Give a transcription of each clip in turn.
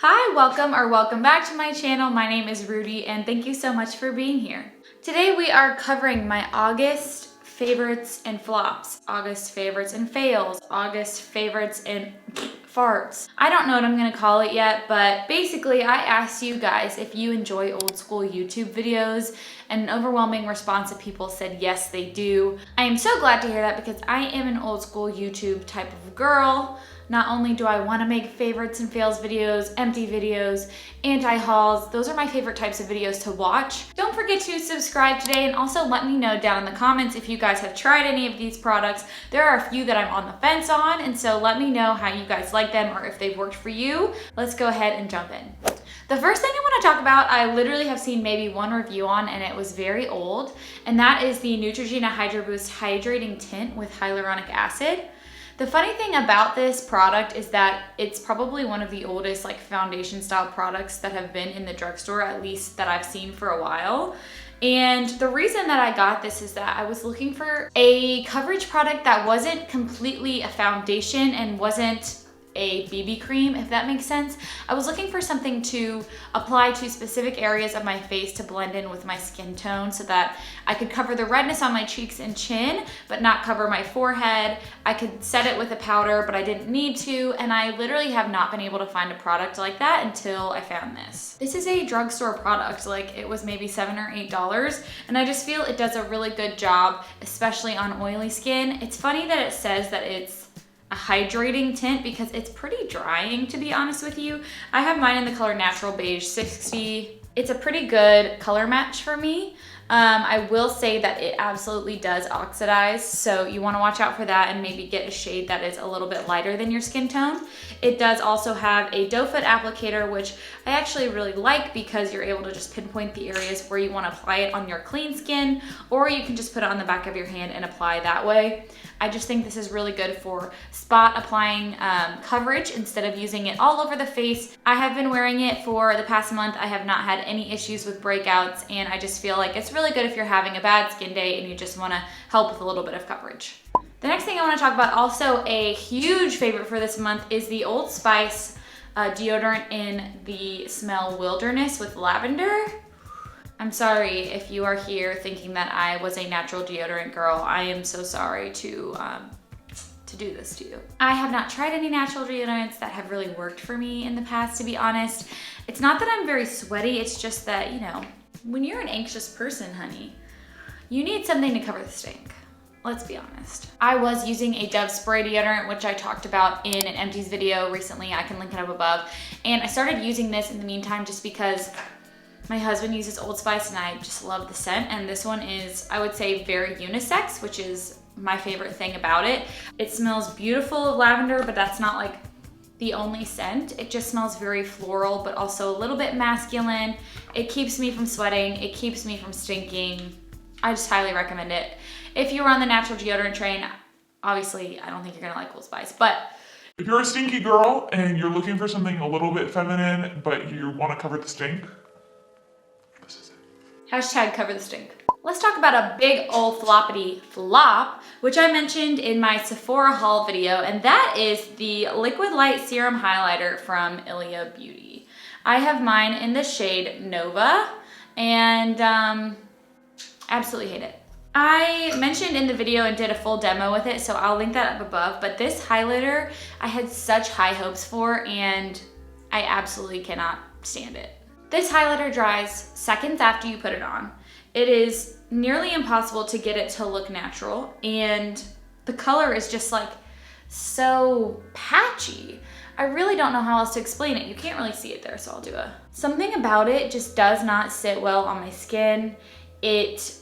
Hi, welcome back to my channel. My name is Rudi and thank you so much for being here. Today we are covering my August favorites and flops, August favorites and fails, August favorites and farts. I don't know what I'm gonna call it yet, but basically I asked you guys if you enjoy old school YouTube videos, and an overwhelming response of people said yes, they do. I am so glad to hear that because I am an old school YouTube type of girl. Not only do I want to make favorites and fails videos, empty videos, anti-hauls, those are my favorite types of videos to watch. Don't forget to subscribe today and also let me know down in the comments if you guys have tried any of these products. There are a few that I'm on the fence on, and so let me know how you guys like them or if they've worked for you. Let's go ahead and jump in. The first thing I want to talk about, I literally have seen maybe one review on and it was very old, and that is the Neutrogena Hydro Boost Hydrating Tint with Hyaluronic Acid. The funny thing about this product is that it's probably one of the oldest like foundation style products that have been in the drugstore, at least that I've seen for a while. And the reason that I got this is that I was looking for a coverage product that wasn't completely a foundation and wasn't a BB cream, if that makes sense. I was looking for something to apply to specific areas of my face to blend in with my skin tone so that I could cover the redness on my cheeks and chin, but not cover my forehead. I could set it with a powder, but I didn't need to, and I literally have not been able to find a product like that until I found this. This is a drugstore product, like it was maybe $7 or $8, and I just feel it does a really good job, especially on oily skin. It's funny that it says that it's a hydrating tint because it's pretty drying, to be honest with you. I have mine in the color Natural Beige 60. It's a pretty good color match for me. I will say that it absolutely does oxidize, so you want to watch out for that and maybe get a shade that is a little bit lighter than your skin tone. It does also have a doe foot applicator, which I actually really like because you're able to just pinpoint the areas where you want to apply it on your clean skin, or you can just put it on the back of your hand and apply that way. I just think this is really good for spot applying coverage instead of using it all over the face. I have been wearing it for the past month. I have not had any issues with breakouts, and I just feel like it's really good if you're having a bad skin day and you just want to help with a little bit of coverage. The next thing I want to talk about, also a huge favorite for this month, is the Old Spice deodorant in the smell Wilderness with lavender. I'm sorry if you are here thinking that I was a natural deodorant girl. I am so sorry to do this to you. I have not tried any natural deodorants that have really worked for me in the past, to be honest. It's not that I'm very sweaty, it's just that, you know, when you're an anxious person, honey, you need something to cover the stink. Let's be honest. I was using a Dove spray deodorant, which I talked about in an empties video recently. I can link it up above. And I started using this in the meantime just because my husband uses Old Spice and I just love the scent. And this one is, I would say, very unisex, which is my favorite thing about it. It smells beautiful of lavender, but that's not like the only scent. It just smells very floral, but also a little bit masculine. It keeps me from sweating. It keeps me from stinking. I just highly recommend it. If you're on the natural deodorant train, obviously I don't think you're gonna like Old Spice, but if you're a stinky girl and you're looking for something a little bit feminine, but you want to cover the stink, this is it. Hashtag cover the stink. Let's talk about a big old floppity flop, which I mentioned in my Sephora haul video, and that is the Liquid Light Serum Highlighter from Ilia Beauty. I have mine in the shade Nova, and absolutely hate it. I mentioned in the video and did a full demo with it, so I'll link that up above, but this highlighter I had such high hopes for, and I absolutely cannot stand it. This highlighter dries seconds after you put it on. It is nearly impossible to get it to look natural, and the color is just like so patchy. I really don't know how else to explain it. You can't really see it there, so I'll do a... Something about it just does not sit well on my skin. It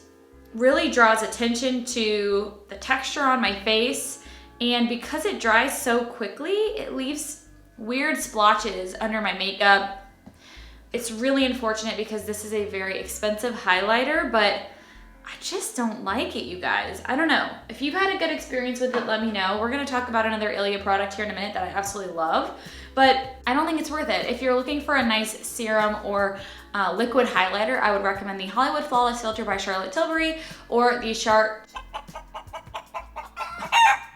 really draws attention to the texture on my face, and because it dries so quickly, it leaves weird splotches under my makeup. It's really unfortunate because this is a very expensive highlighter, but I just don't like it, you guys. I don't know. If you've had a good experience with it, let me know. We're gonna talk about another Ilia product here in a minute that I absolutely love, but I don't think it's worth it. If you're looking for a nice serum or liquid highlighter, I would recommend the Hollywood Flawless Filter by Charlotte Tilbury or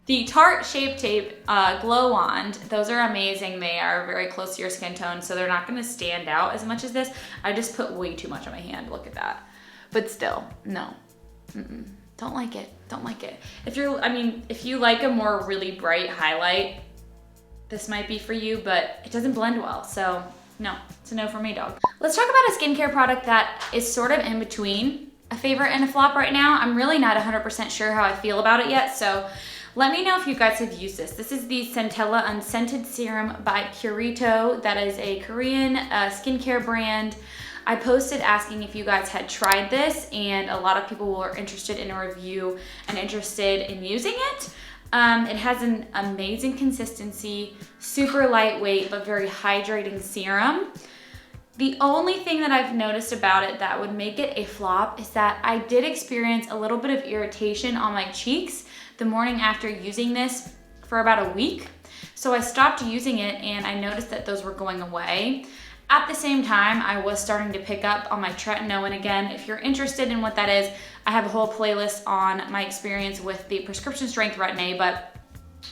the The Tarte Shape Tape Glow Wand, those are amazing. They are very close to your skin tone, so they're not gonna stand out as much as this. I just put way too much on my hand, look at that. But still, no, don't like it, don't like it. If you like a more really bright highlight, this might be for you, but it doesn't blend well, so no, it's a no for me, dog. Let's talk about a skincare product that is sort of in between a favorite and a flop right now. I'm really not 100% sure how I feel about it yet, so let me know if you guys have used this. This is the Centella Unscented Serum by Purito. That is a Korean skincare brand. I posted asking if you guys had tried this, and a lot of people were interested in a review and interested in using it. It has an amazing consistency, super lightweight, but very hydrating serum. The only thing that I've noticed about it that would make it a flop is that I did experience a little bit of irritation on my cheeks the morning after using this for about a week. So I stopped using it and I noticed that those were going away. At the same time, I was starting to pick up on my tretinoin again. If you're interested in what that is, I have a whole playlist on my experience with the prescription strength Retin-A, but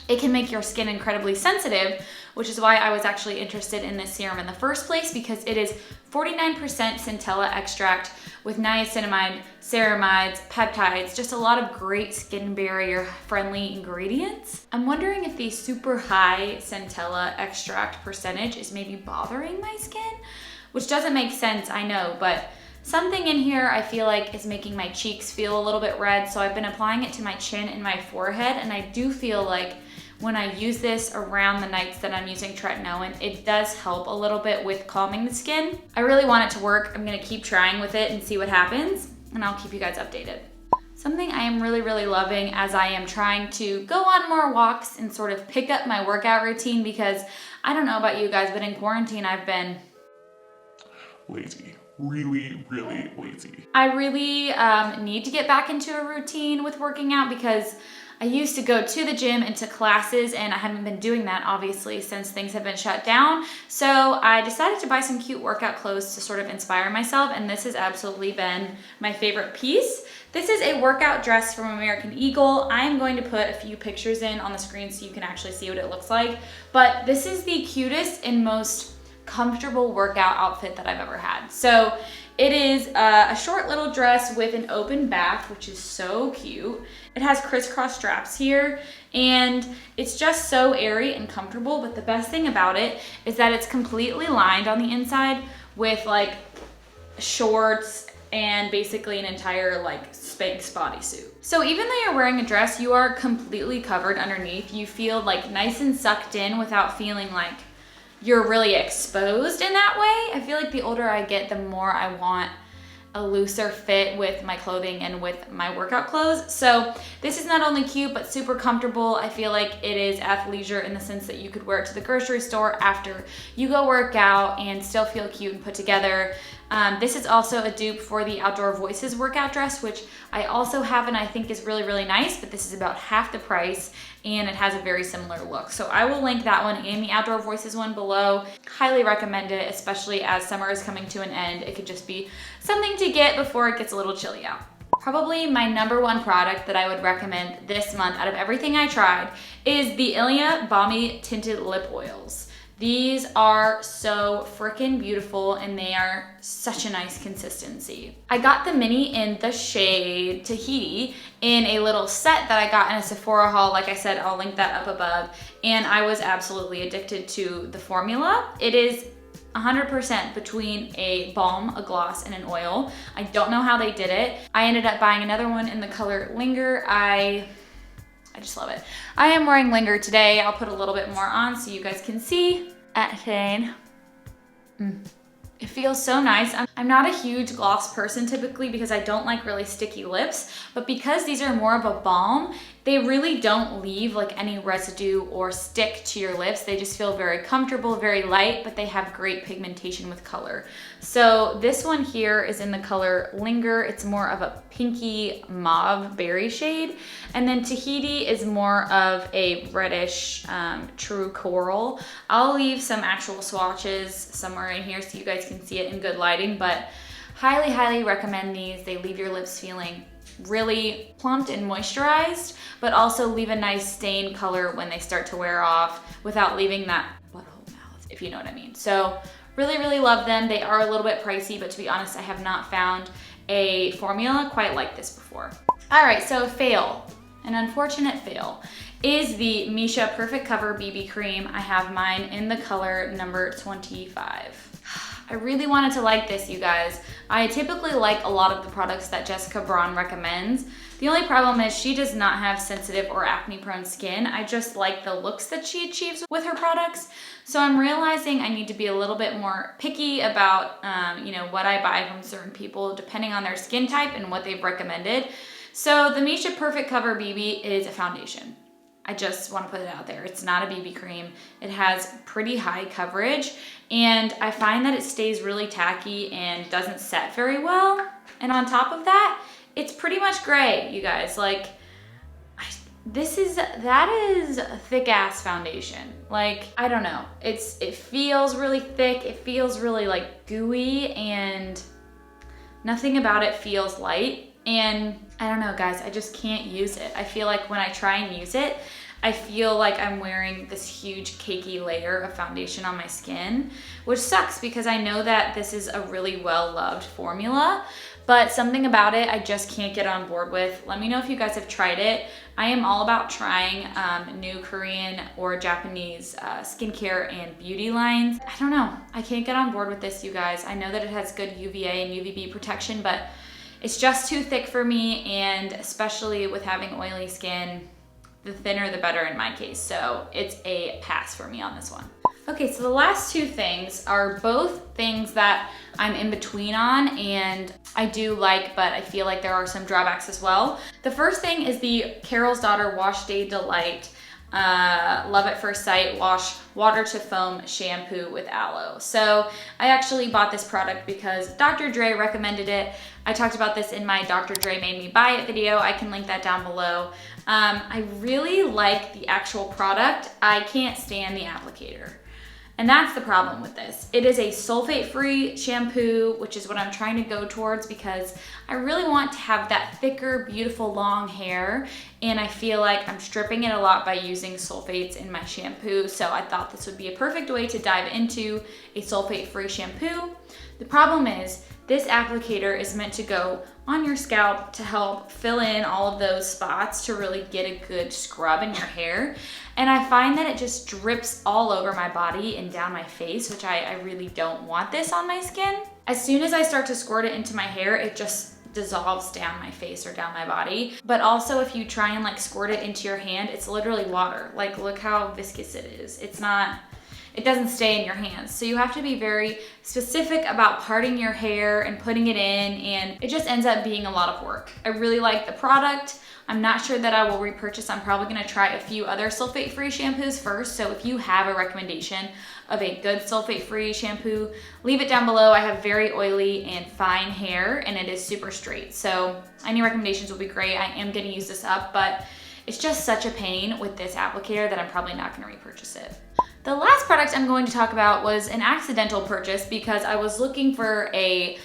it can make your skin incredibly sensitive, which is why I was actually interested in this serum in the first place, because it is 49% centella extract with niacinamide, ceramides, peptides, just a lot of great skin barrier friendly ingredients. I'm wondering if the super high centella extract percentage is maybe bothering my skin, which doesn't make sense, I know, but something in here I feel like is making my cheeks feel a little bit red, so I've been applying it to my chin and my forehead, and I do feel like when I use this around the nights that I'm using tretinoin, it does help a little bit with calming the skin. I really want it to work. I'm gonna keep trying with it and see what happens, and I'll keep you guys updated. Something I am really, really loving as I am trying to go on more walks and sort of pick up my workout routine, because I don't know about you guys, but in quarantine I've been lazy. Really, really lazy. I really need to get back into a routine with working out, because I used to go to the gym and to classes, and I haven't been doing that obviously since things have been shut down. So I decided to buy some cute workout clothes to sort of inspire myself, and this has absolutely been my favorite piece. This is a workout dress from American Eagle. I'm going to put a few pictures in on the screen so you can actually see what it looks like, but this is the cutest and most comfortable workout outfit that I've ever had. So it is a short little dress with an open back, which is so cute. It has crisscross straps here, and it's just so airy and comfortable, but the best thing about it is that it's completely lined on the inside with like shorts and basically an entire like Spanx bodysuit. So even though you're wearing a dress, you are completely covered underneath. You feel like nice and sucked in without feeling like you're really exposed in that way. I feel like the older I get, the more I want a looser fit with my clothing and with my workout clothes. So this is not only cute, but super comfortable. I feel like it is athleisure in the sense that you could wear it to the grocery store after you go work out and still feel cute and put together. This is also a dupe for the Outdoor Voices workout dress, which I also have and I think is really, really nice, but this is about half the price and it has a very similar look. So I will link that one and the Outdoor Voices one below. Highly recommend it, especially as summer is coming to an end. It could just be something to get before it gets a little chilly out. Probably my #1 product that I would recommend this month out of everything I tried is the Ilia Balmy Tinted Lip Oils. These are so freaking beautiful and they are such a nice consistency. I got the mini in the shade Tahiti in a little set that I got in a Sephora haul. Like I said, I'll link that up above. And I was absolutely addicted to the formula. It is 100% between a balm, a gloss, and an oil. I don't know how they did it. I ended up buying another one in the color Linger. I just love it. I am wearing Linger today. I'll put a little bit more on so you guys can see. At shade. It feels so nice. I'm not a huge gloss person typically because I don't like really sticky lips, but because these are more of a balm, they really don't leave like any residue or stick to your lips. They just feel very comfortable, very light, but they have great pigmentation with color. So this one here is in the color Linger. It's more of a pinky mauve berry shade. And then Tahiti is more of a reddish true coral. I'll leave some actual swatches somewhere in here so you guys can see it in good lighting, but highly, highly recommend these. They leave your lips feeling really plumped and moisturized, but also leave a nice stain color when they start to wear off without leaving that butthole mouth, if you know what I mean. So really, really love them. They are a little bit pricey, but to be honest, I have not found a formula quite like this before. All right, so fail, an unfortunate fail, is the Misha Perfect Cover BB Cream. I have mine in the color number 25. I really wanted to like this, you guys. I typically like a lot of the products that Jessica Braun recommends. The only problem is she does not have sensitive or acne prone skin. I just like the looks that she achieves with her products. So I'm realizing I need to be a little bit more picky about you know, what I buy from certain people depending on their skin type and what they've recommended. So the Misha Perfect Cover BB is a foundation. I just want to put it out there. It's not a BB cream. It has pretty high coverage, and I find that it stays really tacky and doesn't set very well. And on top of that, it's pretty much gray, you guys. Like, that is a thick ass foundation. Like, I don't know. It feels really thick. It feels really like gooey, and nothing about it feels light. And I don't know, guys, I just can't use it. I feel like when I try and use it, I feel like I'm wearing this huge cakey layer of foundation on my skin, which sucks because I know that this is a really well-loved formula, but something about it I just can't get on board with. Let me know if you guys have tried it. I am all about trying new Korean or Japanese skincare and beauty lines. I don't know, I can't get on board with this, you guys. I know that it has good UVA and UVB protection, but it's just too thick for me, and especially with having oily skin, the thinner the better in my case. So it's a pass for me on this one. Okay, so the last two things are both things that I'm in between on and I do like, but I feel like there are some drawbacks as well. The first thing is the Carol's Daughter Wash Day Delight Love at First Sight Wash Water to Foam Shampoo with Aloe. So I actually bought this product because Dr. Dre recommended it. I talked about this in my Dr. Dre Made Me Buy It video. I can link that down below. I really like the actual product. I can't stand the applicator. And that's the problem with this. It is a sulfate-free shampoo, which is what I'm trying to go towards because I really want to have that thicker, beautiful, long hair. And I feel like I'm stripping it a lot by using sulfates in my shampoo. So I thought this would be a perfect way to dive into a sulfate-free shampoo. The problem is this applicator is meant to go on your scalp to help fill in all of those spots to really get a good scrub in your hair. And I find that it just drips all over my body and down my face, which I really don't want this on my skin. As soon as I start to squirt it into my hair, it just dissolves down my face or down my body. But also if you try and like squirt it into your hand, it's literally water. Like look how viscous it is. It doesn't stay in your hands. So you have to be very specific about parting your hair and putting it in, and it just ends up being a lot of work. I really like the product. I'm not sure that I will repurchase. I'm probably gonna try a few other sulfate-free shampoos first. So if you have a recommendation of a good sulfate-free shampoo, leave it down below. I have very oily and fine hair and it is super straight. So any recommendations will be great. I am gonna use this up, but it's just such a pain with this applicator that I'm probably not gonna repurchase it. The last product I'm going to talk about was an accidental purchase because I was looking for a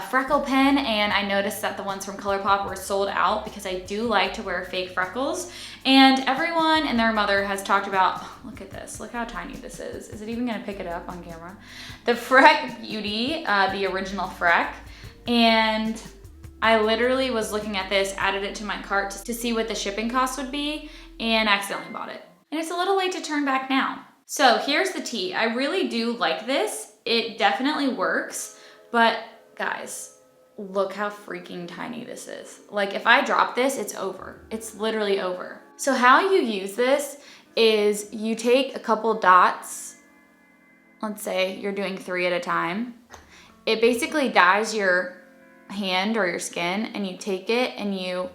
freckle pen and I noticed that the ones from Colourpop were sold out because I do like to wear fake freckles. And everyone and their mother has talked about, oh, look at this, look how tiny this is. Is it even gonna pick it up on camera? The Freck Beauty, the original Freck. And I literally was looking at this, added it to my cart to see what the shipping cost would be, and accidentally bought it. And it's a little late to turn back now. So here's the tea. I really do like this. It definitely works, but guys, look how freaking tiny this is. Like if I drop this, it's over. It's literally over. So how you use this is you take a couple dots. Let's say you're doing 3 at a time. It basically dyes your hand or your skin, and you take it and you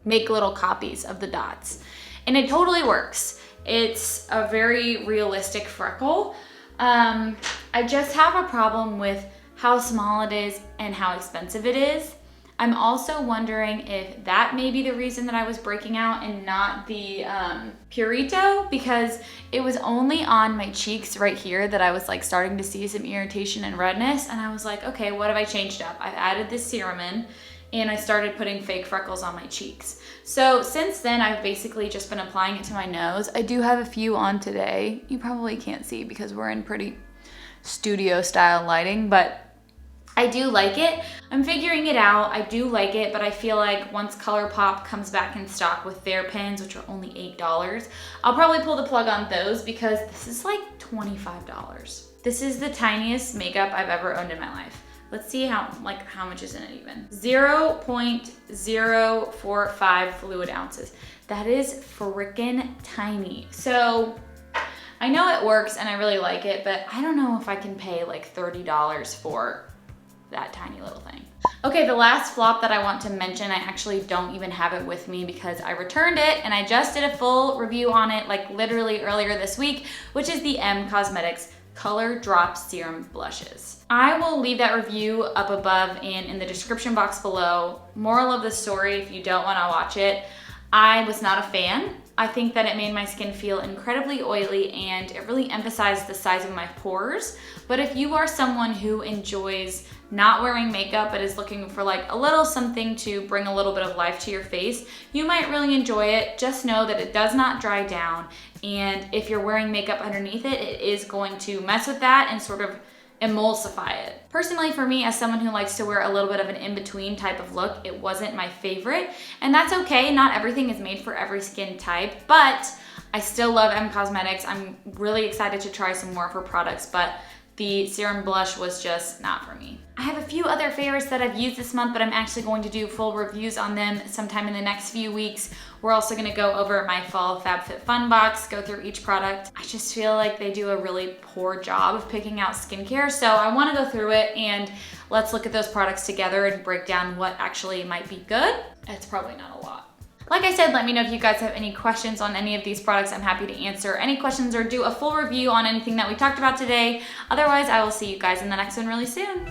make little copies of the dots. And it totally works. It's a very realistic freckle. I just have a problem with how small it is and how expensive it is. I'm also wondering if that may be the reason that I was breaking out and not the Purito, because it was only on my cheeks right here that I was like starting to see some irritation and redness. And I was like, okay, what have I changed up? I've added this serum in and I started putting fake freckles on my cheeks. So since then, I've basically just been applying it to my nose. I do have a few on today. You probably can't see because we're in pretty studio style lighting, but I do like it. I'm figuring it out. I do like it, but I feel like once Colourpop comes back in stock with their pens, which are only $8, I'll probably pull the plug on those because this is like $25. This is the tiniest makeup I've ever owned in my life. Let's see how much is in it even. 0.045 fluid ounces. That is freaking tiny. So I know it works and I really like it, but I don't know if I can pay like $30 for that tiny little thing. Okay, the last flop that I want to mention, I actually don't even have it with me because I returned it and I just did a full review on it like literally earlier this week, which is the M Cosmetics Color Drop Serum Blushes. I will leave that review up above and in the description box below. Moral of the story, if you don't want to watch it, I was not a fan. I think that it made my skin feel incredibly oily and it really emphasized the size of my pores. But if you are someone who enjoys not wearing makeup but is looking for like a little something to bring a little bit of life to your face, you might really enjoy it. Just know that it does not dry down, and if you're wearing makeup underneath it, it is going to mess with that and sort of emulsify it. Personally, for me, as someone who likes to wear a little bit of an in-between type of look, it wasn't my favorite, and that's okay. Not everything is made for every skin type, but I still love M Cosmetics. I'm really excited to try some more of her products, but the serum blush was just not for me. I have a few other favorites that I've used this month, but I'm actually going to do full reviews on them sometime in the next few weeks. We're also gonna go over my fall FabFitFun box, go through each product. I just feel like they do a really poor job of picking out skincare, so I wanna go through it and let's look at those products together and break down what actually might be good. It's probably not a lot. Like I said, let me know if you guys have any questions on any of these products. I'm happy to answer any questions or do a full review on anything that we talked about today. Otherwise, I will see you guys in the next one really soon.